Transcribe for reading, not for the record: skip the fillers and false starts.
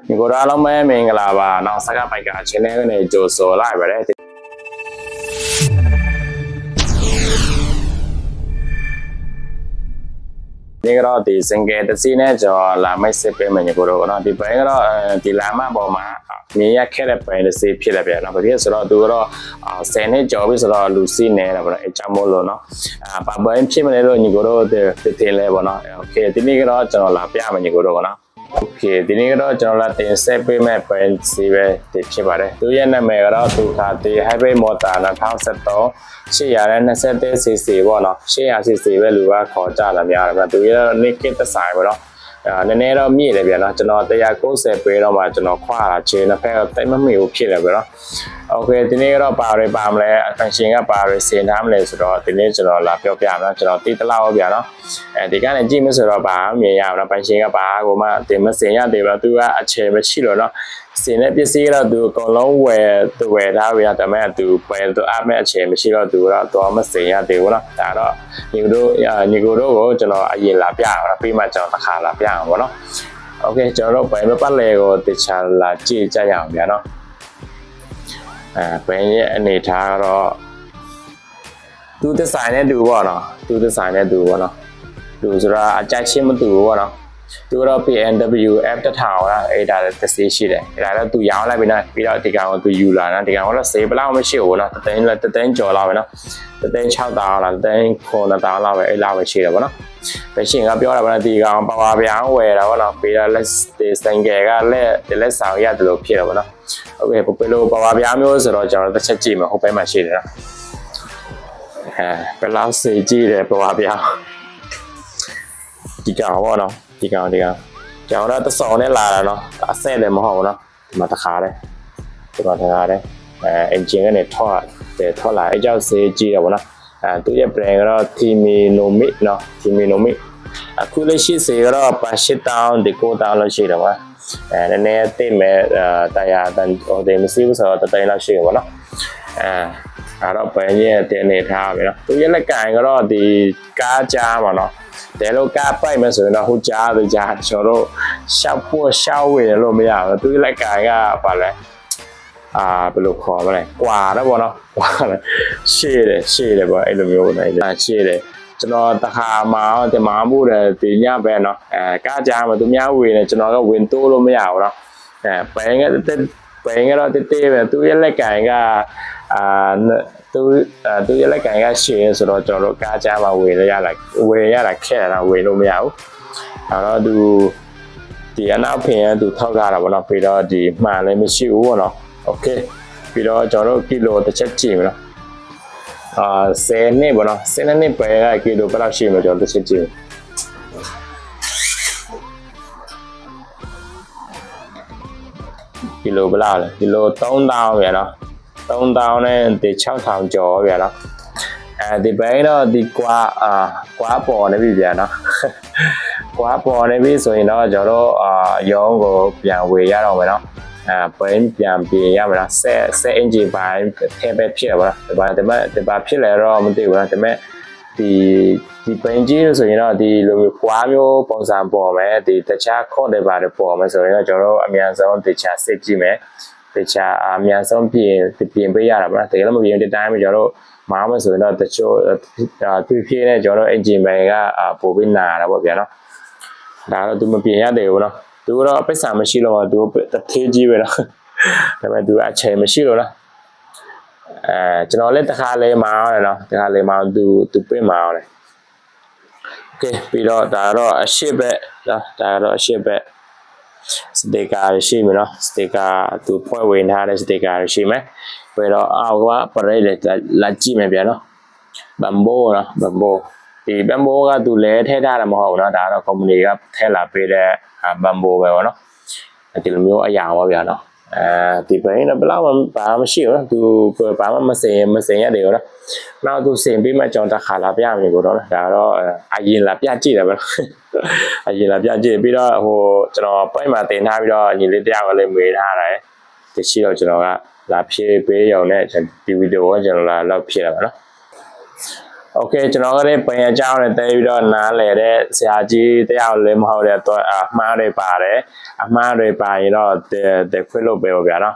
你过来老妹明个啦吧，那啥个白家前那个呢就说来呗嘞。นี่ก็ตีสังเกตสิเนี่ยจะลาไม่เสพมันอย่างกูรู้นะที่ไปก็ตีลามาบอกมามีแค่ได้ไปในสิพี่ได้ไปนะเพราะที่สุดเราดูก็เซนให้จอบที่สุดเราลูซี่เนี่ยนะเพราะไอ้จำโมโลเนาะปะเบย์พี่มันเลยอย่างกูรู้เดี๋ยวเทเลยบ่เนาะโอเคทีนี้ก็จะลาพี่มันอย่างกูรู้นะโอเคทีนี้ก็จะลาตีเสพแม่เป็นสิเวติดใช่ป่ะเลยตัวยันนั่นแม่ก็ตัวขาตีให้ไปหมดตานะทั้งเซตโตရှေ့ရတဲ့20စီစီပေါ့နော်ရှေ့ရစီစီပဲလူကခေါ်ကြလာများတယ်ဗျသူရနေကစ်တဆိုင်ပေါ့နော်နည်းနည်းတော့မြည့်တယ်ဗျနော်ကျွန်တော်190ပေးတော့မှကျွန်တော်ခွာတာခြေနှစ်ဖက်ကတိတ်မမိဘူးဖြစ်တယ်ဗျနော်โอเคဒီနေ့တော့ပါမလဲအတန်ရှင်ကပါရစင်ထားမလဲဆိုတော့ဒီနေ့ကျွန်တော်လာပြောပြမှာကျွန်တော်တိတလောက်ဗျနော်ဒီကနေကြည့်မဆိုတော့ပါမြင်ရအောင်နော်ပိုင်ရှင်ကပါကိုမှတင်မစင်ရတယ်ဗျသူကအချေမရှိလို့နော်စင်တဲ့ပစ္စည်းကတော့သူအကုန်လုံးဝယ်ထားပြီဒါပေမဲ့သူပဲသူအမဲ့အခြေမရှိတော့သူတော့မစင်ရသေးဘူးเนาะဒါတော့ညီကိုတို့ကိုကျွန်တော်အရင်လာပြအောင်ပြီးမှကျွန်တော်တစ်ခါလာပြအောင်ပေါ့เนาะโอเคကျွန်တော်တို့ပဲပတ်လေကိုတခြားလာကြည့်ကြရအောင်ဗျာเนาะပဲရဲ့အနေထားကတော့သူဒီဇိုင်းနဲ့တူပေါ့เนาะသူဒီဇိုင်းနဲ့တူပေါ့เนาะသူဆိုတာအကြိုက်ချင်းမတူဘူးပေါ့เนาะသူတော့ PNW F1000 လားအဲ့ဒါတစ်စီးရှိတယ်အဲ့ဒါတော့သူရောင်းလိုက်ပြီနော်ပြီးတော့ဒီကောင်ကိုသူယူလာနော်ဒီကောင်ကတော့ဈေးဘယ်လောက်မရှိဘူးနော်တသိန်းကျော်လောက်ပဲနော်တသိန်း6000လားတသိန်း9000လောက်ပဲအဲ့လောက်ပဲရှိတယ်ပေါ့နော်ပဲရှင်ကပြောတာဗောနော်ဒီကောင်ပါဝါပြောင်းဝယ်တာဗောနော်ပြီးတော့လက်စင်ကယ်ကလက်ဆောင်ရတယ်လို့ဖြစ်တယ်ဗောနော်ဟုတ်ကဲ့ဘယ်လိုပါဝါပြောင်းမျိုးဆိုတော့ကျွန်တော်တစ်ချက်ကြည့်မယ်ဟုတ်ပဲမှရှိတယ်နော်ဘယ်လောက်စေးကြည့်တယ်ပါဝါပြောင်းဒီကောင်ဗောနော်ဒီကောင်ကျွန်တော်တို့တစော်နဲ့လာတာเนาะအဆက်လည်းမဟုတ်ဘူးเนาะဒီမှာတစ်ခါတည်းအင်ဂျင်ကနေထွက်လာအဲကြောင့်စေးကြည့်ရပါတော့သူရဲ့ brand ကတော့ Timinomic เนาะ Timinomic အခုလက်ရှိစေးကတော့8000ဒီ9000လောက်ရှိတယ်ကွာနည်းနည်းတိတ်မဲ့တရားတန်ဟိုတယ်မရှိဘူးဆိုတော့တသိန်းလောက်ရှိတယ်ပေါ့နော်အဲ့တော့ဘယ်ရဲ့တင်နေထားပြီเนาะသူရဲ့လက်ကင်ကတော့ဒီကားကြားပါเนาะတဲလို့ကားပိုက်မယ်ဆိုရင်တော့ဟိုကြားကျွန်တော်တို့ရှောက်ဝေလို့မရဘူးသူလိုက်ကင်ကပါလဲဘယ်လိုခေါ်မလဲကွာတော့ဗောနော်ကွာလဲရှေ့တယ်ဗောအဲ့လိုမျိုးနေရှေ့တယ်ကျွန်တော်တခါမှဒီမှာမှုတယ်ဒီညပဲเนาะကားကြားမှာသူများဝေနေကျွန်တော်ကဝင်တိုးလို့မရဘူးเนาะဘယ်ကတော့တေးပဲသူရဲ့လက်ကင်ကသူရဲ့လက်ကင်ကရှင်းဆိုတော့ကျွန်တော်တို့ကားကြားမှာဝယ်ရတာခက်တာဝယ်လို့မရဘူးအဲ့တော့သူဒီအနောက်ဖင်ကသူထောက်ထားတာဗောနော်ပြီးတော့ဒီမှန်လည်းမရှိဘူးဗောနော်โอเคပြီးတော့ကျွန်တော်တို့ကီလိုတစ်ချက်ကြည့်မယ်နော်10နှစ်ဗောနော်10နှစ်ပဲကီလိုဘယ်လောက်ရှိမလဲကျွန်တော်တစ်ချက်ကြည့်ကီလိုဘယ်လောက်လဲကီလို3000ဗျာနော်3000နဲ့ဒီ6000ကျော်ဗျာနော်ဒီဘက်တော့ဒီကွာပေါ်နေပြီဗျာနော်ကွာပေါ်နေပြီဆိုရင်တော့ကျွန်တော်တို့ရုံးကိုပြန်ဝေရတော့မယ်နော်ပြန်ပြင်ရမယ်နော်ဆက်အင်ဂျင်ပိုင်းထဲပဲဖြစ်ရပါလားဒီပါဖြစ်လဲတော့မသိဘူးနော်ဒါပေမဲ့ဒီပင်ကြီးလို့ဆိုရင်တော့ဒီလိုမျိုးကွာမျိုးပုံစံပေါ်မယ်ဒီတခြားခေါ်တယ်ပါတယ်ပေါ်မယ်ဆိုရင်တော့ကျွန်တော်တို့အများဆုံးတခြားစစ်ကြည့်မယ်တခြားအများဆုံးပြင်ပေးရတာပါတကယ်လို့မပြင်တဲ့တိုင်းမှာကျွန်တော်တို့မောင်းမယ်ဆိုရင်တော့တချို့သူဖြည့်နေကျွန်တော်တို့ engine ဘက်ကပို့ပြီးနာတာပေါ့ဗျာနော်ဒါတော့သူမပြင်ရသေးဘူးနော်သူတော့ပိတ်စာမရှိလို့သူတသေးကြီးပဲနော်ဒါပေမဲ့သူအချိန်မရှိလို့နော်ကျွန်တော်လည်းတစ်ခါလေးမောင်းတယ်နော်တစ်ခါလေးမောင်းသူပြင့်မောင်းတယ်โอเคပြီးတော့ဒါတော့အရှိဘက်နော်ဒါတော့အရှိဘက်စတေကာရှိမယ်နော်စတေကာသူဖွဲ့ဝင်ထားတဲ့စတေကာရှိမယ်ပြီးတော့အောက်ကပရိတ်လာကြည့်မယ်ဗျာနော်ဘမ်ဘိုနော်ဘမ်ဘိုဒီဘမ်ဘိုကသူလဲထည့်ထားတာမဟုတ်ဘူးနော်ဒါတော့ company ကထည့်လာပေးတဲ့ဘမ်ဘိုပဲပေါ့နော်ဒီလိုမျိုးအရာပါဗျာနော်ဒီဘင်းတော့ဘယ်လောက်မှဘာမှမရှိဘူးနော်သူဘာမှမစင်ရတယ်နော်နောက်သူစင်ပြီးမှကျွန်တော်တစ်ခါလာပြမယ်ကိုတော့ဒါတော့အရင်လာပြကြည့်တယ်ဗျာအရင်လာပြကြည့်ပြီးတော့ဟိုကျွန်တော်ပိုက်မှာတင်ထားပြီးတော့ညီလေးတယောက်ကလည်းမေးထားတယ်ဒီရှိတော့ကျွန်တော်ကလာဖြည့်ပေးရုံနဲ့ဒီဗီဒီယိုကကျွန်တော်လာလောက်ဖြည့်တာပါနော်โ โอเคကျွန်တော်ကလည်းပင်အကြောင်းနဲ့တဲပြီးတော့နားလဲတဲ့ဆရာကြီးတယောက်လည်းမဟုတ်တဲ့တော့အမှားတွေပါတယ်အမှားတွေပါရင်တော့ခွင့်လို့ပဲပေါ့ဗျာနော်